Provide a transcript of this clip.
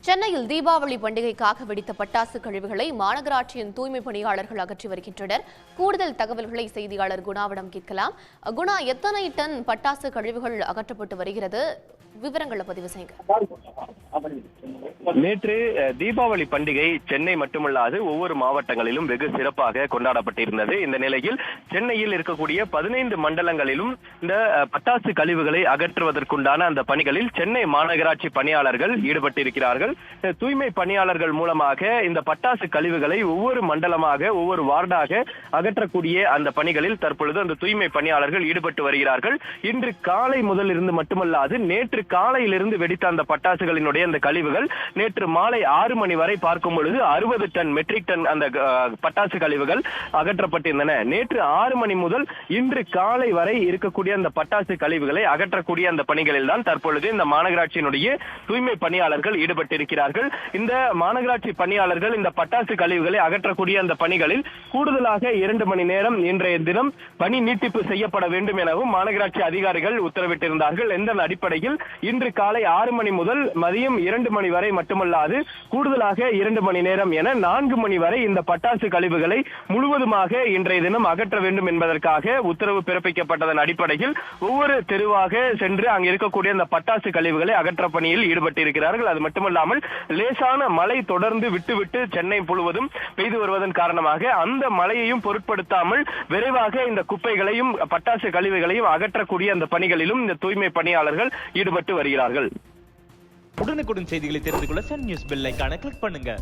சென்னையில் தீபாவளி பண்டிகைக்காக வெடித்த பட்டாசு கழிவுகளை மாநகராட்சியின் தூய்மை பணியாளர்கள் அகற்றி வருகின்றனர். கூடுதல் தகவல்களை செய்தியாளர் குணாவிடம் கேட்கலாம். குணா, எத்தனை டன் பட்டாசு கழிவுகள் அகற்றப்பட்டு வருகிறது? விவரங்களை பதிவு செய்யுங்க. நேற்று தீபாவளி பண்டிகை சென்னை மட்டுமல்லாது ஒவ்வொரு மாவட்டங்களிலும் வெகு சிறப்பாக கொண்டாடப்பட்டிருந்தது. இந்த நிலையில் சென்னையில் இருக்கக்கூடிய 15 மண்டலங்களிலும் இந்த பட்டாசு கழிவுகளை அகற்றுவதற்குண்டான அந்த பணிகளில் சென்னை மாநகராட்சி பணியாளர்கள் ஈடுபட்டிருக்கிறார்கள். தூய்மை பணியாளர்கள் மூலமாக இந்த பட்டாசு கழிவுகளை ஒவ்வொரு மண்டலமாக ஒவ்வொரு வார்டாக அகற்றக்கூடிய அந்த பணிகளில் தற்பொழுது அந்த தூய்மை பணியாளர்கள் ஈடுபட்டு வருகிறார்கள். இன்று காலை முதல் இருந்து மட்டுமல்லாது நேற்று காலையிலிருந்து வெடித்த அந்த பட்டாசுகளினுடைய அந்த கழிவுகள் நேற்று மாலை 6 மணி வரை பார்க்கும் பொழுது 60 டன் மெட்ரிக் டன் அந்த பட்டாசு கழிவுகள் அகற்றப்பட்டிருந்தன. நேற்று 6 மணி முதல் இன்று காலை வரை இருக்கக்கூடிய அந்த பட்டாசு கழிவுகளை அகற்றக்கூடிய அந்த பணிகளில் தான் தற்பொழுது இந்த மாநகராட்சியினுடைய தூய்மை பணியாளர்கள் ஈடுபட்டிருக்கிறார்கள். இந்த மாநகராட்சி பணியாளர்கள் இந்த பட்டாசு கழிவுகளை அகற்றக்கூடிய அந்த பணிகளில் கூடுதலாக 2 மணி நேரம் இன்றைய தினம் பணி நீட்டிப்பு செய்யப்பட வேண்டும் எனவும் மாநகராட்சி அதிகாரிகள் உத்தரவிட்டிருந்தார்கள். இந்த அடிப்படையில் இன்று காலை 6 மணி முதல் மதியம் 2 மணி வரை மட்டுமல்லாது கூடுதலாக 2 மணி நேரம் என 4 மணி வரை இந்த பட்டாசு கழிவுகளை முழுவதுமாக இன்றைய தினம் அகற்ற வேண்டும் என்பதற்காக உத்தரவு பிறப்பிக்கப்பட்டதன் அடிப்படையில் ஒவ்வொரு தெருவாக சென்று அங்கு இருக்கக்கூடிய அந்த பட்டாசு கழிவுகளை அகற்ற பணியில் ஈடுபட்டிருக்கிறார்கள். அது மட்டுமல்லாமல் லேசான மழை தொடர்ந்து விட்டுவிட்டு சென்னை முழுவதும் பெய்து வருவதன் காரணமாக அந்த மழையையும் பொருட்படுத்தாமல் விரைவாக இந்த குப்பைகளையும் பட்டாசு கழிவுகளையும் அகற்றக்கூடிய அந்த பணிகளிலும் இந்த தூய்மை பணியாளர்கள் ஈடுபட்டு வருகிறார்கள். உடனுக்குடன் செய்திகளை தெரிந்து கொள்ள சன் நியூஸ் பெல் ஐகானை கிளிக் பண்ணுங்க.